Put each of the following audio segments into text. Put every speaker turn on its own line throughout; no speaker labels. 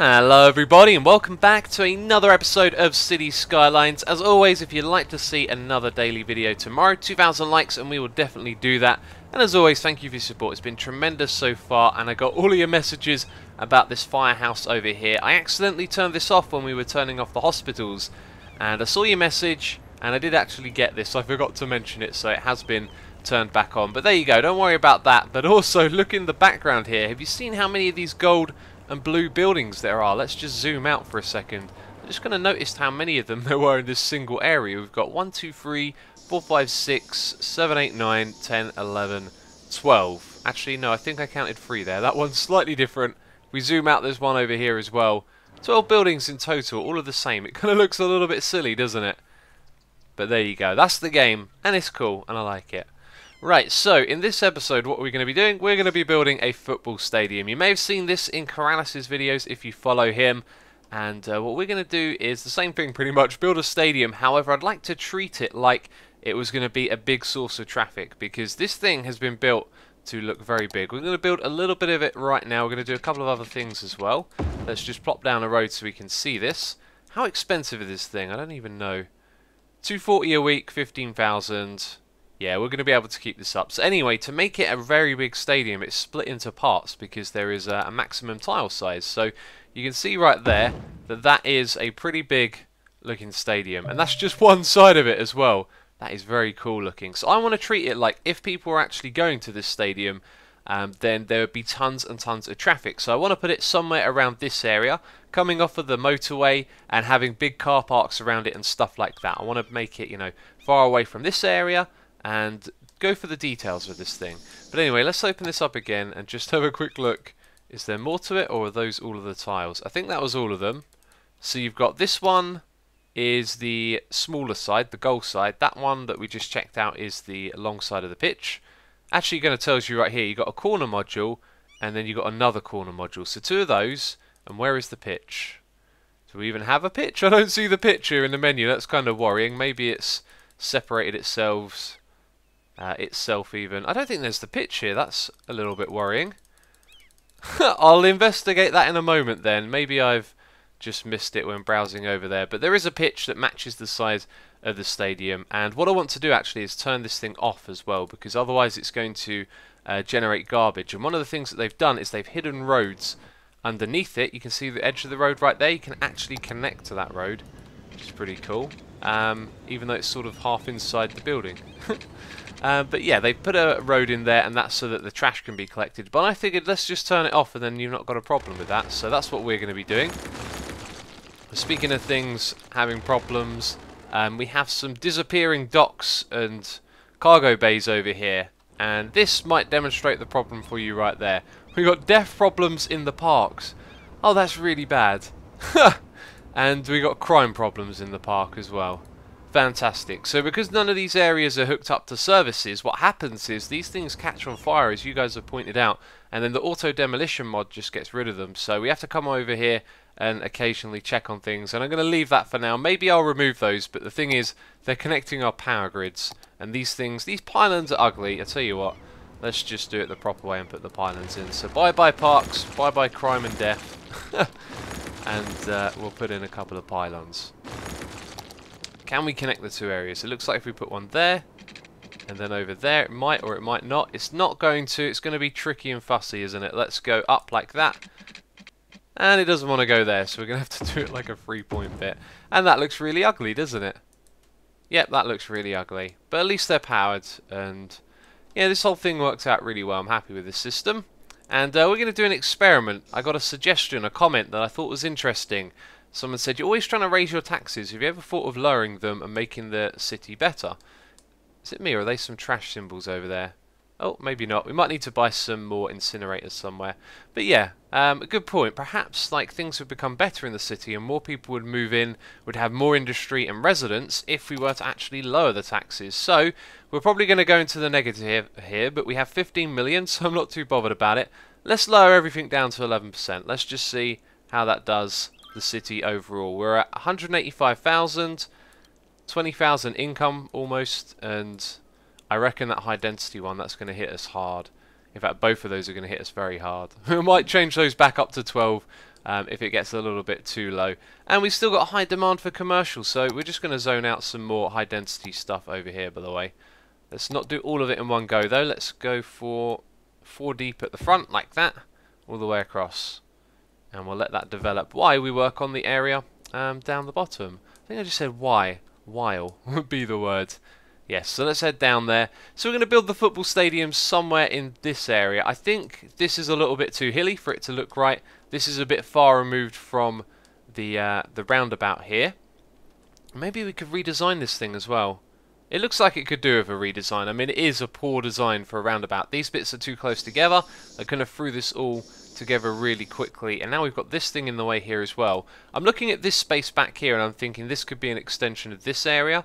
Hello everybody and welcome back to another episode of City Skylines. As always, if you'd like to see another daily video tomorrow, 2,000 likes and we will definitely do that. And as always, thank you for your support. It's been tremendous so far and I got all of your messages about this firehouse over here. I accidentally turned this off when we were turning off the hospitals and I saw your message and I did actually get this. I forgot to mention it, so it has been turned back on. But there you go, don't worry about that. But also, look in the background here. Have you seen how many of these gold and blue buildings there are? Let's just zoom out for a second. I'm just going to notice how many of them there were in this single area. We've got 1, 2, 3, 4, 5, 6, 7, 8, 9, 10, 11, 12. Actually, no, I think I counted 3 there. That one's slightly different. If we zoom out, there's one over here as well. 12 buildings in total, all of the same. It kind of looks a little bit silly, doesn't it? But there you go. That's the game, and it's cool, and I like it. Right, so in this episode what we're going to be doing, we're going to be building a football stadium. You may have seen this in Corrales' videos if you follow him, and what we're going to do is the same thing pretty much, build a stadium. However, I'd like to treat it like it was going to be a big source of traffic, because this thing has been built to look very big. We're going to build a little bit of it right now. We're going to do a couple of other things as well. Let's just plop down a road so we can see this. How expensive is this thing? I don't even know. 240 a week, 15,000. Yeah, we're going to be able to keep this up. So anyway, to make it a very big stadium, it's split into parts because there is a maximum tile size. So you can see right there that that is a pretty big looking stadium. And that's just one side of it as well. That is very cool looking. So I want to treat it like if people are actually going to this stadium, then there would be tons and tons of traffic. So I want to put it somewhere around this area, coming off of the motorway and having big car parks around it and stuff like that. I want to make it, you know, far away from this area and go for the details of this thing. But anyway, let's open this up again and just have a quick look. Is there more to it, or are those all of the tiles? I think that was all of them. So you've got this one is the smaller side, the goal side. That one that we just checked out is the long side of the pitch. Actually, going to tell you right here, you've got a corner module and then you've got another corner module. So 2 of those, and where is the pitch? Do we even have a pitch? I don't see the pitch here in the menu. That's kind of worrying. Maybe it's separated itself even. I don't think there's the pitch here. That's a little bit worrying. I'll investigate that in a moment then. Maybe I've just missed it when browsing over there. But there is a pitch that matches the size of the stadium. And what I want to do actually is turn this thing off as well, because otherwise it's going to generate garbage. And one of the things that they've done is they've hidden roads underneath it. You can see the edge of the road right there. You can actually connect to that road, which is pretty cool. Even though it's sort of half inside the building. But yeah, they put a road in there and that's so that the trash can be collected. But I figured let's just turn it off and then you've not got a problem with that. So that's what we're going to be doing. Speaking of things having problems, we have some disappearing docks and cargo bays over here. And this might demonstrate the problem for you right there. We've got death problems in the parks. Oh, that's really bad. And we got crime problems in the park as well. Fantastic. So because none of these areas are hooked up to services, what happens is these things catch on fire, as you guys have pointed out, and then the auto demolition mod just gets rid of them. So we have to come over here and occasionally check on things, and I'm going to leave that for now. Maybe I'll remove those, but the thing is, they're connecting our power grids, and these pylons are ugly. I tell you what, let's just do it the proper way and put the pylons in. So bye-bye parks, bye-bye crime and death. And we'll put in a couple of pylons. Can we connect the 2 areas? It looks like if we put one there and then over there, it might or it might not. It's not going to. It's going to be tricky and fussy, isn't it? Let's go up like that. And it doesn't want to go there, so we're going to have to do it like a 3-point bit. And that looks really ugly, doesn't it? Yep, that looks really ugly. But at least they're powered. And yeah, this whole thing works out really well. I'm happy with this system. And we're going to do an experiment. I got a suggestion, a comment that I thought was interesting. Someone said, you're always trying to raise your taxes. Have you ever thought of lowering them and making the city better? Is it me, or are they some trash symbols over there? Oh, maybe not. We might need to buy some more incinerators somewhere. But yeah, a good point. Perhaps like things would become better in the city and more people would move in, would have more industry and residents if we were to actually lower the taxes. So we're probably going to go into the negative here, but we have 15 million, so I'm not too bothered about it. Let's lower everything down to 11%. Let's just see how that does the city overall. We're at 185,000, 20,000 income almost, and I reckon that high density one, that's going to hit us hard. In fact, both of those are going to hit us very hard. We might change those back up to 12 if it gets a little bit too low. And we've still got high demand for commercial, so we're just going to zone out some more high density stuff over here, by the way. Let's not do all of it in one go though. Let's go for 4 deep at the front like that, all the way across. And we'll let that develop while we work on the area down the bottom. I think I just said why. While would be the word. Yes, so let's head down there. So we're going to build the football stadium somewhere in this area. I think this is a little bit too hilly for it to look right. This is a bit far removed from the roundabout here. Maybe we could redesign this thing as well. It looks like it could do with a redesign. I mean, it is a poor design for a roundabout. These bits are too close together. I kind of threw this all together really quickly, and now we've got this thing in the way here as well. I'm looking at this space back here, and I'm thinking this could be an extension of this area.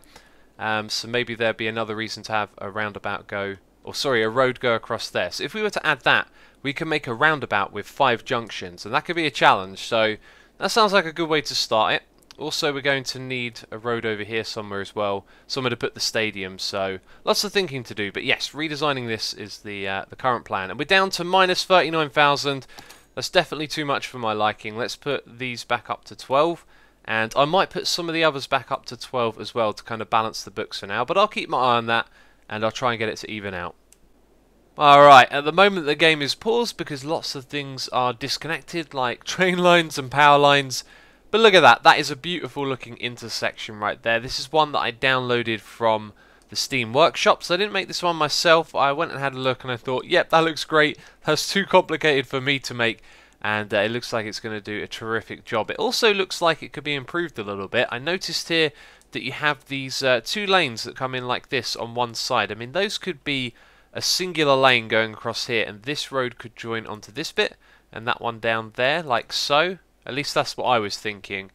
So maybe there'd be another reason to have a roundabout go, or sorry, a road go across there. So if we were to add that, we can make a roundabout with 5 junctions, and that could be a challenge. So that sounds like a good way to start it. Also, we're going to need a road over here somewhere as well, somewhere to put the stadium, so lots of thinking to do. But yes, redesigning this is the current plan. And we're down to minus 39,000. That's definitely too much for my liking. Let's put these back up to 12. And I might put some of the others back up to 12 as well to kind of balance the books for now. But I'll keep my eye on that, and I'll try and get it to even out. Alright, at the moment the game is paused because lots of things are disconnected, like train lines and power lines. But look at that, that is a beautiful looking intersection right there. This is one that I downloaded from the Steam Workshop, so I didn't make this one myself. I went and had a look and I thought, yep, that looks great. That's too complicated for me to make, and it looks like it's going to do a terrific job. It also looks like it could be improved a little bit. I noticed here that you have these 2 lanes that come in like this on one side. I mean, those could be a singular lane going across here, and this road could join onto this bit, and that one down there, like so. At least that's what I was thinking.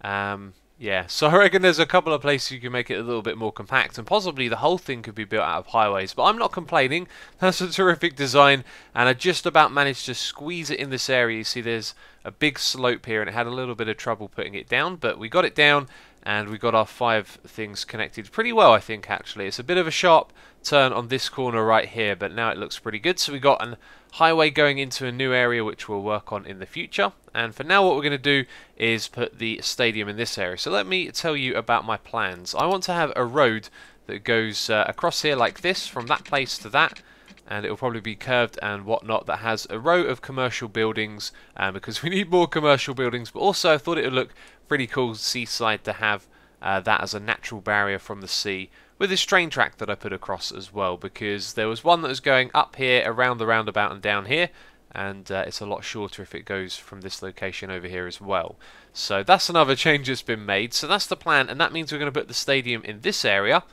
Yeah, so I reckon there's a couple of places you can make it a little bit more compact, and possibly the whole thing could be built out of highways. But I'm not complaining. That's a terrific design, and I just about managed to squeeze it in this area. You see there's a big slope here, and it had a little bit of trouble putting it down, but we got it down, and we got our 5 things connected pretty well, I think, actually. It's a bit of a sharp turn on this corner right here, but now it looks pretty good. So we got an highway going into a new area which we'll work on in the future, and for now what we're going to do is put the stadium in this area. So let me tell you about my plans. I want to have a road that goes across here like this, from that place to that, and it will probably be curved and whatnot, that has a row of commercial buildings, because we need more commercial buildings. But also I thought it would look pretty cool seaside to have that as a natural barrier from the sea, with this train track that I put across as well, because there was one that was going up here around the roundabout and down here, and it's a lot shorter if it goes from this location over here as well. So that's another change that's been made. So that's the plan, and that means we're going to put the stadium in this area.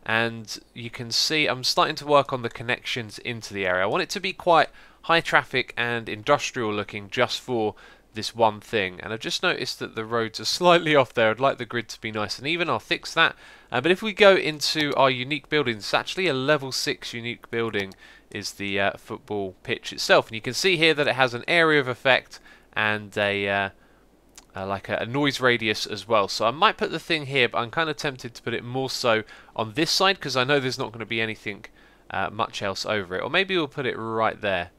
And you can see I'm starting to work on the connections into the area. I want it to be quite high traffic and industrial looking just for this one thing, and I've just noticed that the roads are slightly off there. I'd like the grid to be nice and even. I'll fix that. But if we go into our unique buildings, it's actually a level 6 unique building is the football pitch itself, and you can see here that it has an area of effect and a like a noise radius as well. So I might put the thing here, but I'm kind of tempted to put it more so on this side, because I know there's not going to be anything much else over it. Or maybe we'll put it right there,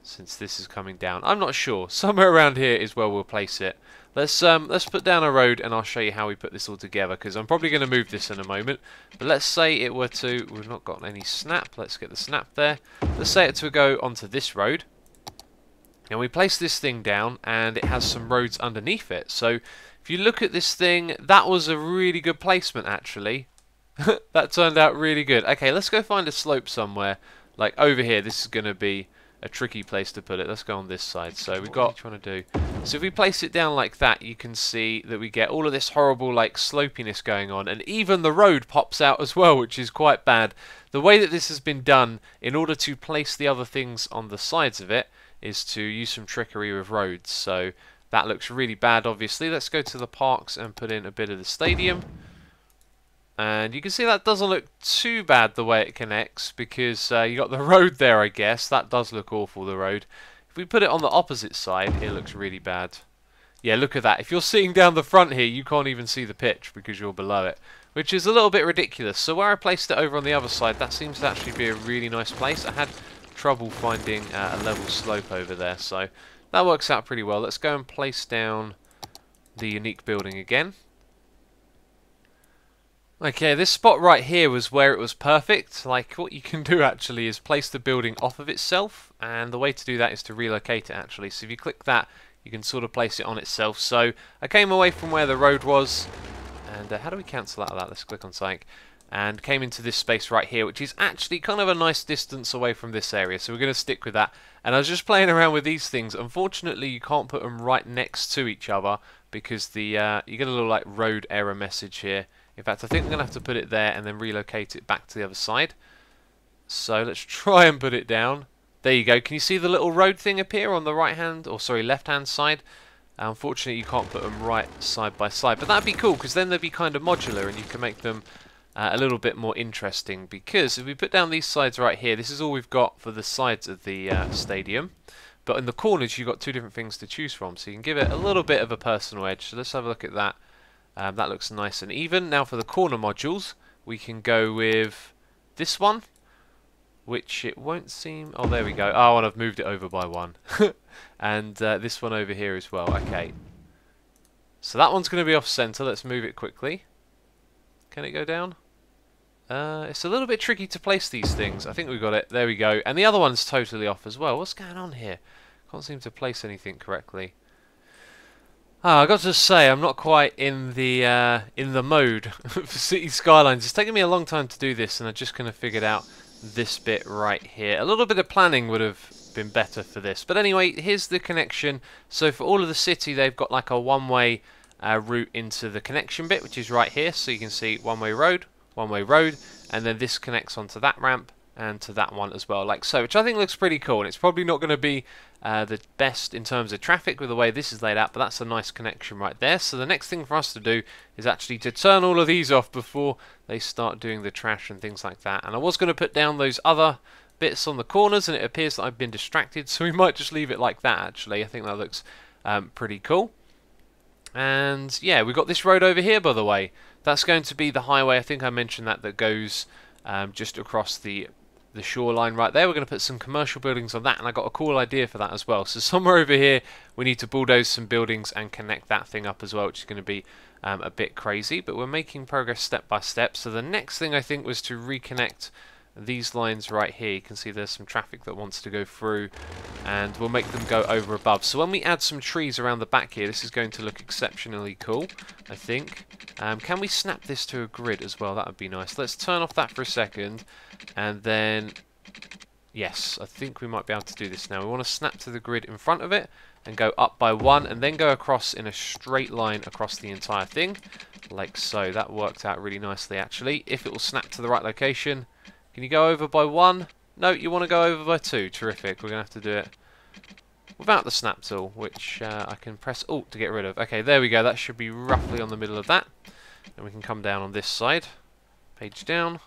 since this is coming down. I'm not sure. Somewhere around here is where we'll place it. Let's put down a road, and I'll show you how we put this all together, because I'm probably going to move this in a moment. But let's say it were to... We've not got any snap. Let's get the snap there. Let's say it to go onto this road. And we place this thing down, and it has some roads underneath it. So if you look at this thing, that was a really good placement, actually. That turned out really good. Okay, let's go find a slope somewhere. Like over here, this is going to be a tricky place to put it. Let's go on this side. So we've got... What are you trying to do? So if we place it down like that, you can see that we get all of this horrible like slopiness going on, and even the road pops out as well, which is quite bad. The way that this has been done, in order to place the other things on the sides of it, is to use some trickery with roads. So that looks really bad, obviously. Let's go to the parks and put in a bit of the stadium. And you can see that doesn't look too bad the way it connects, because you got the road there, I guess. That does look awful, the road. If we put it on the opposite side, it looks really bad. Yeah, look at that. If you're sitting down the front here, you can't even see the pitch because you're below it, which is a little bit ridiculous. So where I placed it over on the other side, that seems to actually be a really nice place. I had trouble finding a level slope over there, so that works out pretty well. Let's go and place down the unique building again. Okay, this spot right here was where it was perfect. Like, what you can do actually is place the building off of itself, and the way to do that is to relocate it actually. So if you click that, you can sort of place it on itself. So I came away from where the road was, and how do we cancel out of that? Let's click on Psych. And came into this space right here, which is actually kind of a nice distance away from this area, so we're going to stick with that. And I was just playing around with these things. Unfortunately, you can't put them right next to each other because the you get a little like road error message here. In fact, I think I'm going to have to put it there and then relocate it back to the other side. So let's try and put it down. There you go. Can you see the little road thing appear on the right hand, or sorry, left hand side? Unfortunately, you can't put them right side by side, but that'd be cool because then they'd be kind of modular and you can make them a little bit more interesting. Because if we put down these sides right here, this is all we've got for the sides of the stadium. But in the corners, you've got two different things to choose from, so you can give it a little bit of a personal edge. So let's have a look at that. That looks nice and even. Now for the corner modules, we can go with this one, which it won't seem... Oh, there we go. Oh, and I've moved it over by one. And this one over here as well. Okay. So that one's going to be off center. Let's move it quickly. Can it go down? It's a little bit tricky to place these things. I think we got it. There we go. And the other one's totally off as well. What's going on here? Can't seem to place anything correctly. I got to say, I'm not quite in the mode for City Skylines. It's taken me a long time to do this, and I just kind of figured out this bit right here. A little bit of planning would have been better for this. But anyway, here's the connection. So for all of the city, they've got like a one-way route into the connection bit, which is right here. So you can see one-way road, and then this connects onto that ramp and to that one as well, like so, which I think looks pretty cool. And it's probably not going to be the best in terms of traffic with the way this is laid out, but that's a nice connection right there. So the next thing for us to do is actually to turn all of these off before they start doing the trash and things like that. And I was going to put down those other bits on the corners, and it appears that I've been distracted, so we might just leave it like that actually. I think that looks pretty cool. And yeah, we've got this road over here, by the way. That's going to be the highway, I think I mentioned that goes just across the shoreline right there. We're going to put some commercial buildings on that, and I got a cool idea for that as well. So somewhere over here we need to bulldoze some buildings and connect that thing up as well, which is going to be a bit crazy, but we're making progress step by step. So the next thing I think was to reconnect these lines right here. You can see there's some traffic that wants to go through, and we'll make them go over above. So when we add some trees around the back here, this is going to look exceptionally cool, I think. Can we snap this to a grid as well? That would be nice. Let's turn off that for a second, and then yes, I think we might be able to do this now. We want to snap to the grid in front of it and go up by one, and then go across in a straight line across the entire thing, like so. That worked out really nicely actually. If it will snap to the right location. Can you go over by one? No, you want to go over by two. Terrific. We're going to have to do it without the snap tool, which I can press Alt to get rid of. Okay, there we go. That should be roughly on the middle of that. And we can come down on this side. Page down.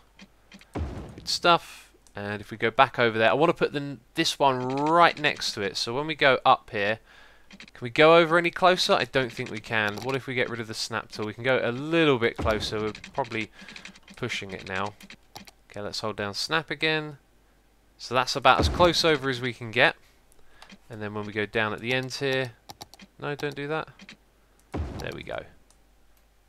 Good stuff. And if we go back over there, I want to put this one right next to it. So when we go up here, can we go over any closer? I don't think we can. What if we get rid of the snap tool? We can go a little bit closer. We're probably pushing it now. Okay, let's hold down snap again. So that's about as close over as we can get. And then when we go down at the end here... No, don't do that. There we go.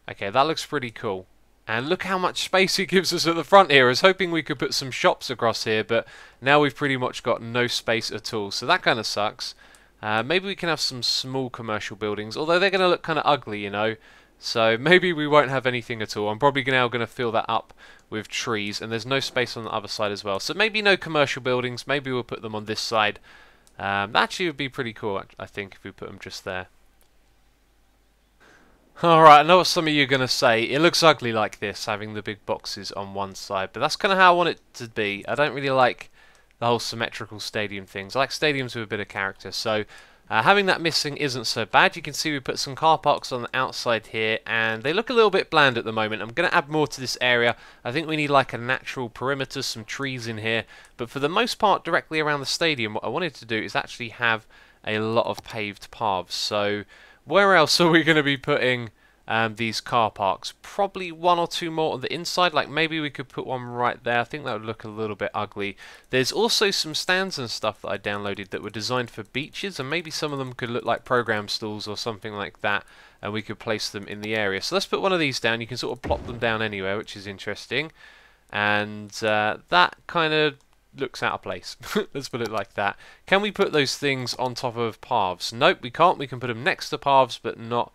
Okay, that looks pretty cool. And look how much space it gives us at the front here. I was hoping we could put some shops across here, but now we've pretty much got no space at all. So that kind of sucks. Maybe we can have some small commercial buildings, although they're going to look kind of ugly, you know. So maybe we won't have anything at all. I'm probably now going to fill that up with trees, and there's no space on the other side as well. So maybe no commercial buildings. Maybe we'll put them on this side. That actually would be pretty cool, I think, if we put them just there. Alright, I know what some of you are going to say. It looks ugly like this, having the big boxes on one side, but that's kind of how I want it to be. I don't really like the whole symmetrical stadium things. I like stadiums with a bit of character, so having that missing isn't so bad. You can see we put some car parks on the outside here, and they look a little bit bland at the moment. I'm going to add more to this area. I think we need like a natural perimeter, some trees in here, but for the most part directly around the stadium, what I wanted to do is actually have a lot of paved paths. So where else are we going to be putting these car parks. Probably one or two more on the inside, like maybe we could put one right there. I think that would look a little bit ugly. There's also some stands and stuff that I downloaded that were designed for beaches, and maybe some of them could look like program stalls or something like that, and we could place them in the area. So let's put one of these down. You can sort of plop them down anywhere, which is interesting. And that kind of looks out of place. Let's put it like that. Can we put those things on top of paths? Nope, we can't. We can put them next to paths, but not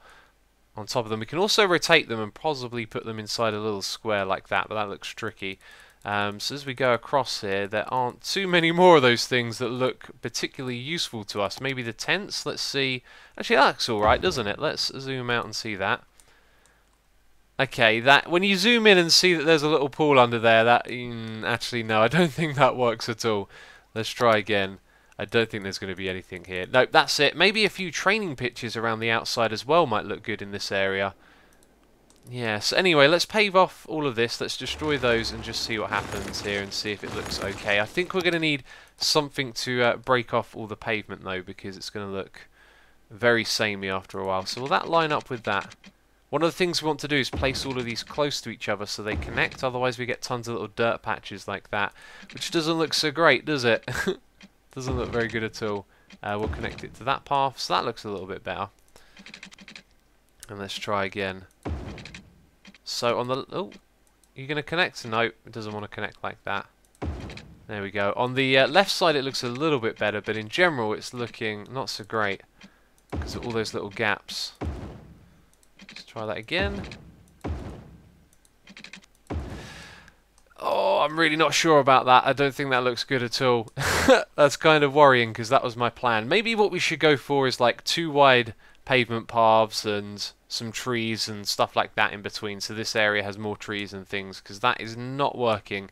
on top of them. We can also rotate them and possibly put them inside a little square like that, but that looks tricky. So as we go across here, there aren't too many more of those things that look particularly useful to us. Maybe the tents, let's see. Actually, that looks alright, doesn't it? Let's zoom out and see that. Okay, that when you zoom in and see that there's a little pool under there, that actually no, I don't think that works at all. Let's try again. I don't think there's going to be anything here. Nope, that's it. Maybe a few training pitches around the outside as well might look good in this area. Yeah, so anyway, let's pave off all of this. Let's destroy those and just see what happens here and see if it looks okay. I think we're going to need something to break off all the pavement though, because it's going to look very samey after a while. So will that line up with that? One of the things we want to do is place all of these close to each other so they connect, otherwise we get tons of little dirt patches like that, which doesn't look so great, does it? Doesn't look very good at all. We'll connect it to that path, so that looks a little bit better. And let's try again. So on the... oh, you're going to connect? No, it doesn't want to connect like that. There we go. On the left side it looks a little bit better, but in general it's looking not so great because of all those little gaps. Let's try that again. Oh, I'm really not sure about that. I don't think that looks good at all. That's kind of worrying because that was my plan. Maybe what we should go for is like 2 wide pavement paths and some trees and stuff like that in between, so this area has more trees and things, because that is not working.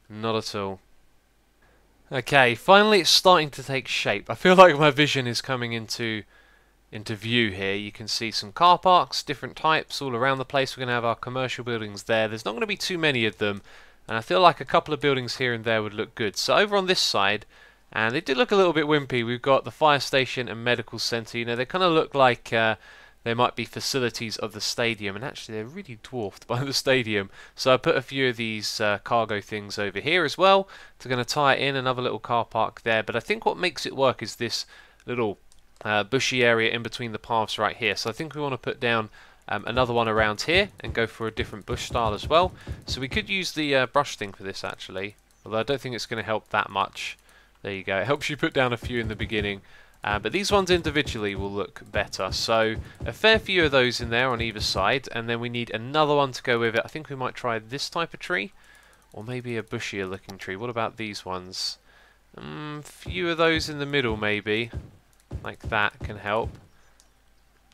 Not at all. Okay, finally it's starting to take shape. I feel like my vision is coming into view here. You can see some car parks, different types all around the place. We're going to have our commercial buildings there. There's not going to be too many of them, and I feel like a couple of buildings here and there would look good. So over on this side, and they did look a little bit wimpy, we've got the fire station and medical centre. You know, they kind of look like they might be facilities of the stadium, and actually they're really dwarfed by the stadium. So I put a few of these cargo things over here as well. They're going to tie it in, another little car park there. But I think what makes it work is this little bushy area in between the paths right here. So I think we want to put down another one around here and go for a different bush style as well. So we could use the brush thing for this actually, although I don't think it's going to help that much. There you go, it helps you put down a few in the beginning, but these ones individually will look better. So a fair few of those in there on either side, and then we need another one to go with it. I think we might try this type of tree, or maybe a bushier looking tree. What about these ones? Few of those in the middle maybe, like that can help.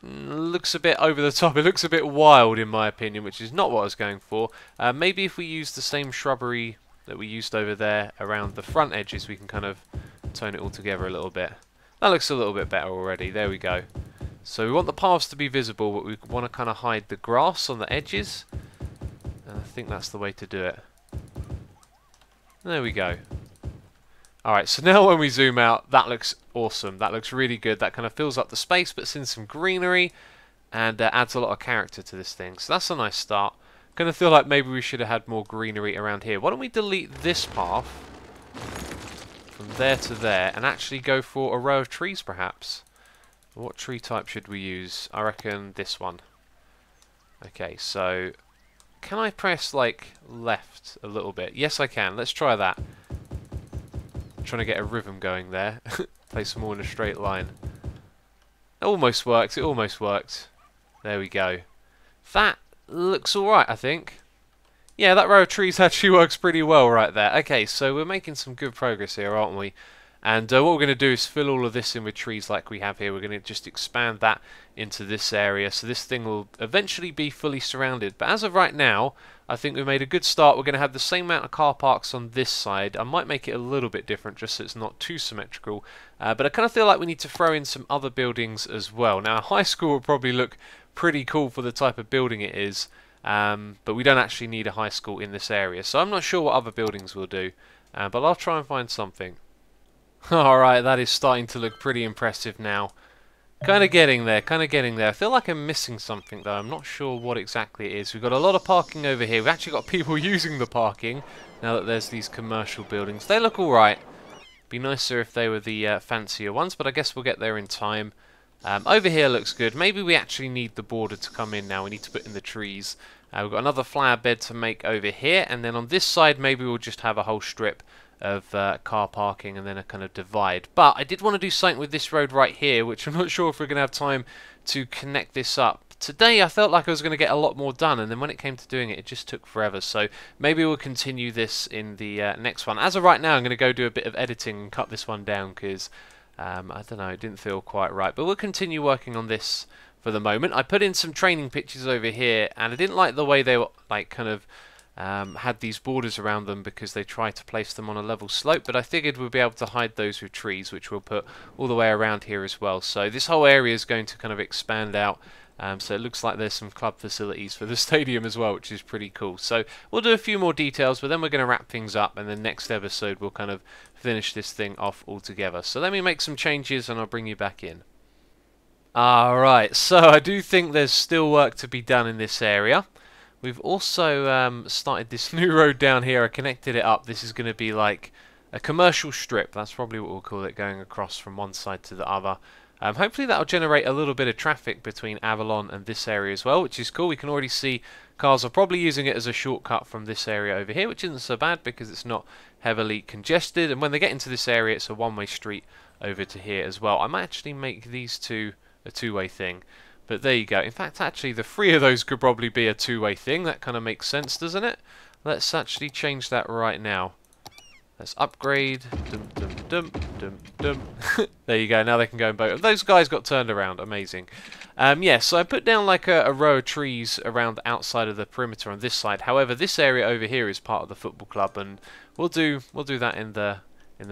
Looks a bit over the top, it looks a bit wild in my opinion, which is not what I was going for. Maybe if we use the same shrubbery that we used over there around the front edges, we can kind of tone it all together a little bit. That looks a little bit better already, there we go. So we want the paths to be visible, but we want to kind of hide the grass on the edges, and I think that's the way to do it. There we go. Alright, so now when we zoom out, that looks awesome. That looks really good. That kind of fills up the space, puts in some greenery, and adds a lot of character to this thing. So that's a nice start. Kind of feel like maybe we should have had more greenery around here. Why don't we delete this path from there to there and actually go for a row of trees perhaps? What tree type should we use? I reckon this one. Okay, so can I press like left a little bit? Yes I can. Let's try that. Trying to get a rhythm going there. Place them all in a straight line. It almost worked. It almost worked. There we go. That looks alright, I think. Yeah, that row of trees actually works pretty well right there. Okay, so we're making some good progress here, aren't we? And what we're going to do is fill all of this in with trees like we have here. We're going to just expand that into this area, so this thing will eventually be fully surrounded. But as of right now, I think we made a good start. We're going to have the same amount of car parks on this side. I might make it a little bit different just so it's not too symmetrical. But I kind of feel like we need to throw in some other buildings as well. Now, a high school will probably look pretty cool for the type of building it is. But we don't actually need a high school in this area. So I'm not sure what other buildings we'll do. But I'll try and find something. Alright, that is starting to look pretty impressive now. Kind of getting there, kind of getting there. I feel like I'm missing something though. I'm not sure what exactly it is. We've got a lot of parking over here. We've actually got people using the parking now that there's these commercial buildings. They look alright. Be nicer if they were the fancier ones, but I guess we'll get there in time. Over here looks good. Maybe we actually need the border to come in now. We need to put in the trees. We've got another flower bed to make over here, and then on this side maybe we'll just have a whole strip of car parking and then a kind of divide. But I did want to do something with this road right here, which I'm not sure if we're going to have time to connect this up. Today I felt like I was going to get a lot more done, and then when it came to doing it, it just took forever. So maybe we'll continue this in the next one. As of right now, I'm going to go do a bit of editing and cut this one down because I don't know, it didn't feel quite right. But we'll continue working on this for the moment. I put in some training pictures over here, and I didn't like the way they were like kind of had these borders around them because they tried to place them on a level slope, but I figured we'd be able to hide those with trees, which we'll put all the way around here as well. So this whole area is going to kind of expand out, so it looks like there's some club facilities for the stadium as well, which is pretty cool. So we'll do a few more details, but then we're going to wrap things up, and then next episode we'll kind of finish this thing off altogether. So let me make some changes and I'll bring you back in. Alright, so I do think there's still work to be done in this area. We've also started this new road down here. I connected it up. This is going to be like a commercial strip. That's probably what we'll call it, going across from one side to the other. Hopefully that'll generate a little bit of traffic between Avalon and this area as well, which is cool. We can already see cars are probably using it as a shortcut from this area over here, which isn't so bad because it's not heavily congested. And when they get into this area, it's a one-way street over to here as well. I might actually make these two a two-way thing. But there you go. In fact, actually, the three of those could probably be a two-way thing. That kind of makes sense, doesn't it? Let's actually change that right now. Let's upgrade. Dum, dum, dum, dum, dum. There you go. Now they can go in both. Those guys got turned around. Amazing. Yeah, so I put down like a row of trees around the outside of the perimeter on this side. However, this area over here is part of the football club, and we'll do that in the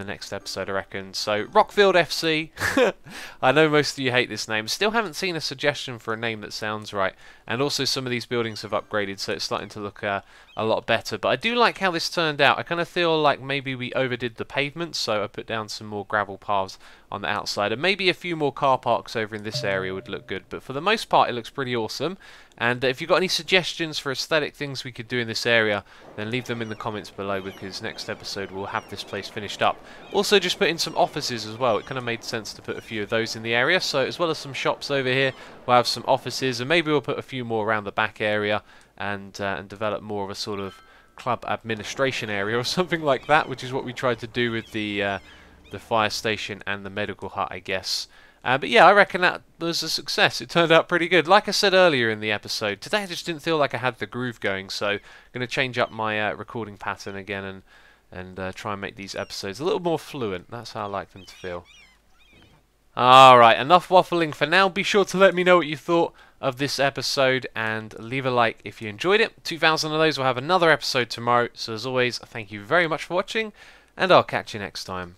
next episode, I reckon. So, Rockfield FC. I know most of you hate this name. Still haven't seen a suggestion for a name that sounds right. And also some of these buildings have upgraded, so it's starting to look a lot better. But I do like how this turned out. I kind of feel like maybe we overdid the pavement, so I put down some more gravel paths on the outside. And maybe a few more car parks over in this area would look good. But for the most part, it looks pretty awesome. And if you've got any suggestions for aesthetic things we could do in this area, then leave them in the comments below, because next episode we'll have this place finished up. Also, just put in some offices as well. It kind of made sense to put a few of those in the area. So as well as some shops over here, we'll have some offices, and maybe we'll put a few more around the back area and develop more of a sort of club administration area or something like that, which is what we tried to do with the fire station and the medical hut, I guess. But yeah, I reckon that was a success. It turned out pretty good. Like I said earlier in the episode, today I just didn't feel like I had the groove going, so I'm going to change up my recording pattern again and try and make these episodes a little more fluent. That's how I like them to feel. Alright, enough waffling for now. Be sure to let me know what you thought of this episode and leave a like if you enjoyed it. 2,000 of those, will have another episode tomorrow. So as always, thank you very much for watching, and I'll catch you next time.